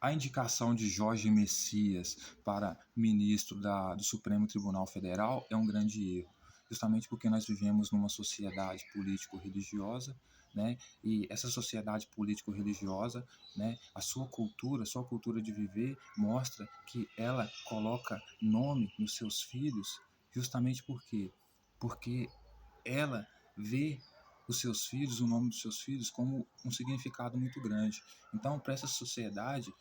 A indicação de Jorge Messias para ministro do Supremo Tribunal Federal é um grande erro, justamente porque nós vivemos numa sociedade político-religiosa, né? E essa sociedade político-religiosa, né, a sua cultura de viver mostra que ela coloca nome nos seus filhos, justamente porque ela vê os seus filhos, o nome dos seus filhos, como um significado muito grande. Então, para essa sociedade,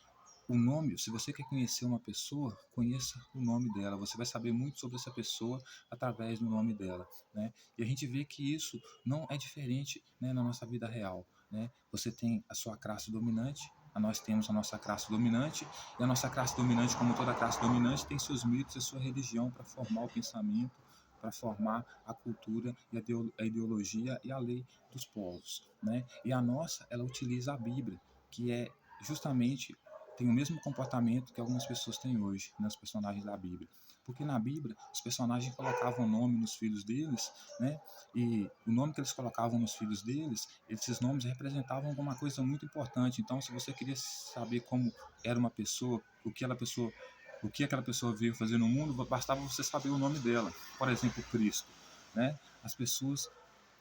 o nome, se você quer conhecer uma pessoa, conheça o nome dela. Você vai saber muito sobre essa pessoa através do nome dela, né? E a gente vê que isso não é diferente, né, na nossa vida real, né? Você tem a sua classe dominante, nós temos a nossa classe dominante, e a nossa classe dominante, como toda classe dominante, tem seus mitos e sua religião para formar o pensamento, para formar a cultura e a ideologia e a lei dos povos, né? E a nossa, ela utiliza a Bíblia, que é justamente tem o mesmo comportamento que algumas pessoas têm hoje, nos personagens da Bíblia. Porque na Bíblia, os personagens colocavam nome nos filhos deles, né? E o nome que eles colocavam nos filhos deles, esses nomes representavam alguma coisa muito importante. Então, se você queria saber como era uma pessoa, o que aquela pessoa veio fazer no mundo, bastava você saber o nome dela. Por exemplo, Cristo, né? As pessoas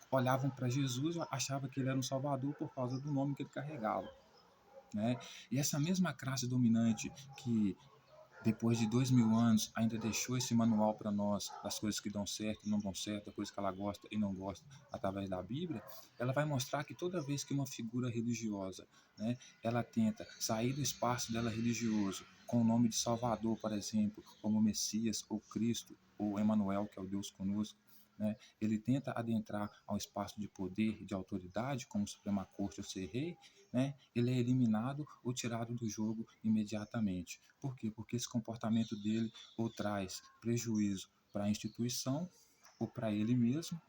olhavam para Jesus e achavam que ele era um salvador por causa do nome que ele carregava, né? E essa mesma classe dominante que depois de 2000 anos ainda deixou esse manual para nós das coisas que dão certo e não dão certo, a coisa que ela gosta e não gosta através da Bíblia, ela vai mostrar que toda vez que uma figura religiosa, né, ela tenta sair do espaço dela religioso com o nome de Salvador, por exemplo, como Messias ou Cristo ou Emanuel, que é o Deus conosco, né, ele tenta adentrar ao espaço de poder, de autoridade, como Suprema Corte ou ser rei, né, ele é eliminado ou tirado do jogo imediatamente. Por quê? Porque esse comportamento dele ou traz prejuízo para a instituição, ou para ele mesmo,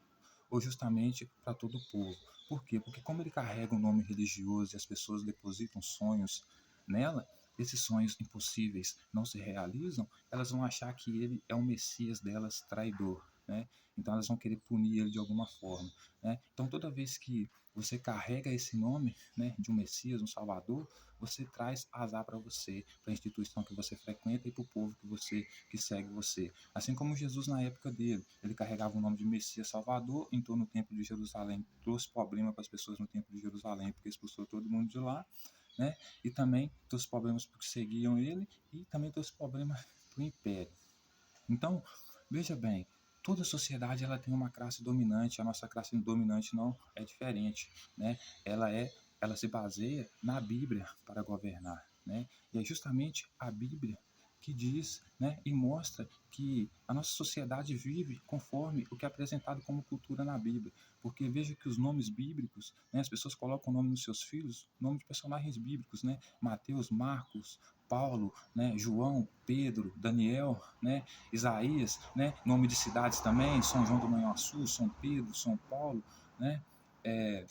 ou justamente para todo o povo. Por quê? Porque como ele carrega um nome religioso e as pessoas depositam sonhos nela, esses sonhos impossíveis não se realizam, elas vão achar que ele é o Messias delas traidor, né? Então elas vão querer punir ele de alguma forma, né? Então toda vez que você carrega esse nome, né, de um Messias, um Salvador, você traz azar para você, para a instituição que você frequenta e para o povo que segue você. Assim como Jesus na época dele, ele carregava o nome de Messias Salvador, entrou no templo de Jerusalém, trouxe problema para as pessoas no templo de Jerusalém, porque expulsou todo mundo de lá, né? E também trouxe problemas porque seguiam ele e também trouxe problemas para o império. Então, veja bem, toda sociedade ela tem uma classe dominante, a nossa classe dominante não é diferente, né? Ela se baseia na Bíblia para governar, né? E é justamente a Bíblia que diz, né, e mostra que a nossa sociedade vive conforme o que é apresentado como cultura na Bíblia. Porque veja que os nomes bíblicos, né, as pessoas colocam o nome nos seus filhos, nome de personagens bíblicos, né? Mateus, Marcos, Paulo, né, João, Pedro, Daniel, né, Isaías, né, nome de cidades também, São João do Manhuaçu, São Pedro, São Paulo, né? É,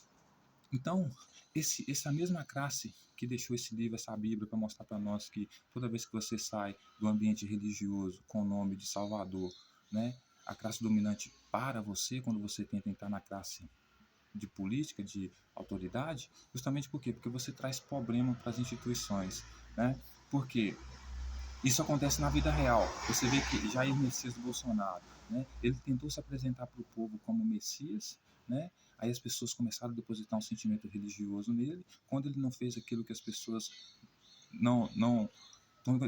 então, essa mesma classe que deixou esse livro, essa Bíblia, para mostrar para nós que toda vez que você sai do ambiente religioso com o nome de Salvador, né, a classe dominante para você quando você tenta entrar na classe de política, de autoridade, justamente por quê? Porque você traz problema para as instituições, né? Porque isso acontece na vida real. Você vê que Jair Messias Bolsonaro, né, ele tentou se apresentar para o povo como Messias, né? Aí as pessoas começaram a depositar um sentimento religioso nele. Quando ele não fez aquilo que as pessoas não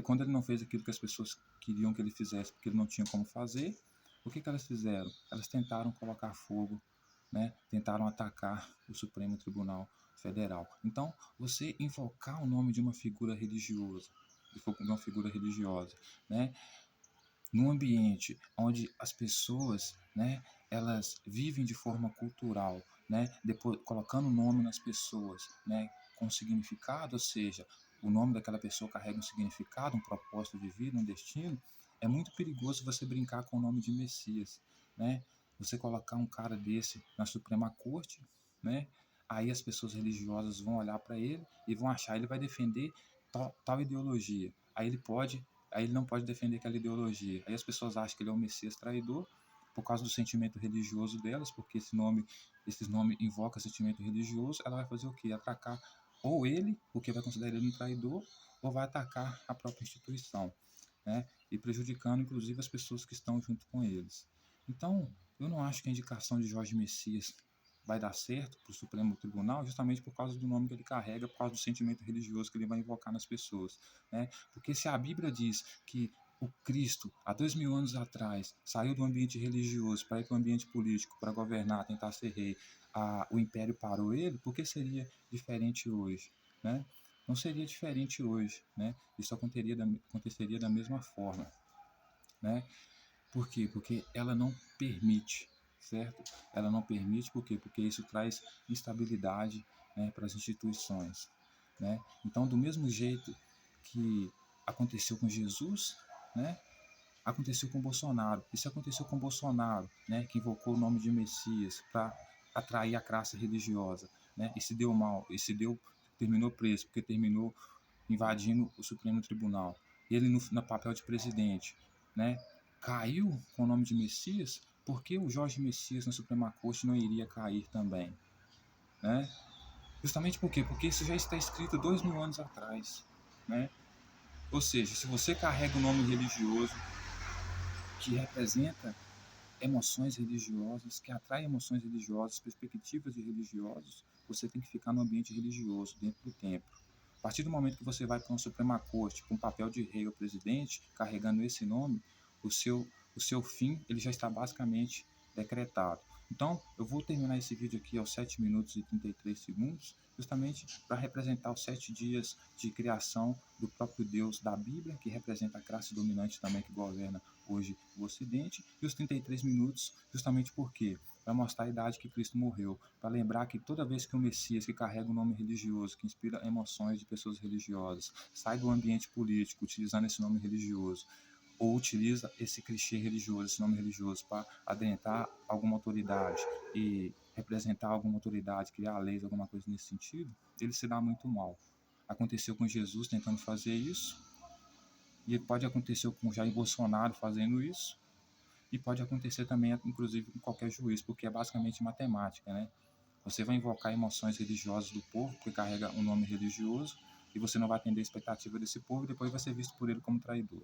quando ele não fez aquilo que as pessoas queriam que ele fizesse, porque ele não tinha como fazer, o que elas fizeram? Elas tentaram colocar fogo, né? Tentaram atacar o Supremo Tribunal Federal. Então, você invocar o nome de uma figura religiosa, né? Num ambiente onde as pessoas, né, elas vivem de forma cultural, né, depois colocando o nome nas pessoas, né, com significado, ou seja, o nome daquela pessoa carrega um significado, um propósito de vida, um destino, é muito perigoso você brincar com o nome de Messias, né? Você colocar um cara desse na Suprema Corte, né? Aí as pessoas religiosas vão olhar para ele e vão achar ele vai defender tal ideologia. Aí ele não pode defender aquela ideologia. Aí as pessoas acham que ele é um Messias traidor por causa do sentimento religioso delas, porque esse nome invoca sentimento religioso, ela vai fazer o quê? Atacar ou ele, porque vai considerar ele um traidor, ou vai atacar a própria instituição, né? E prejudicando, inclusive, as pessoas que estão junto com eles. Então, eu não acho que a indicação de Jorge Messias vai dar certo para o Supremo Tribunal, justamente por causa do nome que ele carrega, por causa do sentimento religioso que ele vai invocar nas pessoas, né? Porque se a Bíblia diz que o Cristo, há 2000 anos atrás, saiu do ambiente religioso para ir para o ambiente político, para governar, tentar ser rei, o império parou ele, por que seria diferente hoje, né? Não seria diferente hoje, né? Isso aconteceria da mesma forma, né? Por quê? Porque ela não permite, certo? Ela não permite, por quê? Porque isso traz instabilidade, né, para as instituições, né? Então, do mesmo jeito que aconteceu com Jesus, né, aconteceu com Bolsonaro. Isso aconteceu com Bolsonaro, né, que invocou o nome de Messias para atrair a classe religiosa, né, e se deu mal, terminou preso, porque terminou invadindo o Supremo Tribunal. Ele no papel de presidente, né, caiu com o nome de Messias, por que o Jorge Messias na Suprema Corte não iria cair também, né? Justamente por quê? Porque isso já está escrito 2000 anos atrás, né? Ou seja, se você carrega o nome religioso que representa emoções religiosas, que atrai emoções religiosas, perspectivas de religiosos, você tem que ficar no ambiente religioso, dentro do templo. A partir do momento que você vai para uma Suprema Corte, com um papel de rei ou presidente, carregando esse nome, o seu, o seu fim ele já está basicamente decretado. Então, eu vou terminar esse vídeo aqui aos 7 minutos e 33 segundos, justamente para representar os 7 dias de criação do próprio Deus da Bíblia, que representa a classe dominante também que governa hoje o Ocidente, e os 33 minutos, justamente porque para mostrar a idade que Cristo morreu, para lembrar que toda vez que o Messias, que carrega um nome religioso, que inspira emoções de pessoas religiosas, sai do ambiente político utilizando esse nome religioso, ou utiliza esse clichê religioso, esse nome religioso, para adentrar alguma autoridade e representar alguma autoridade, criar leis, alguma coisa nesse sentido, ele se dá muito mal. Aconteceu com Jesus tentando fazer isso, e pode acontecer com Jair Bolsonaro fazendo isso, e pode acontecer também, inclusive, com qualquer juiz, porque é basicamente matemática, né? Você vai invocar emoções religiosas do povo, porque carrega um nome religioso, e você não vai atender a expectativa desse povo, e depois vai ser visto por ele como traidor.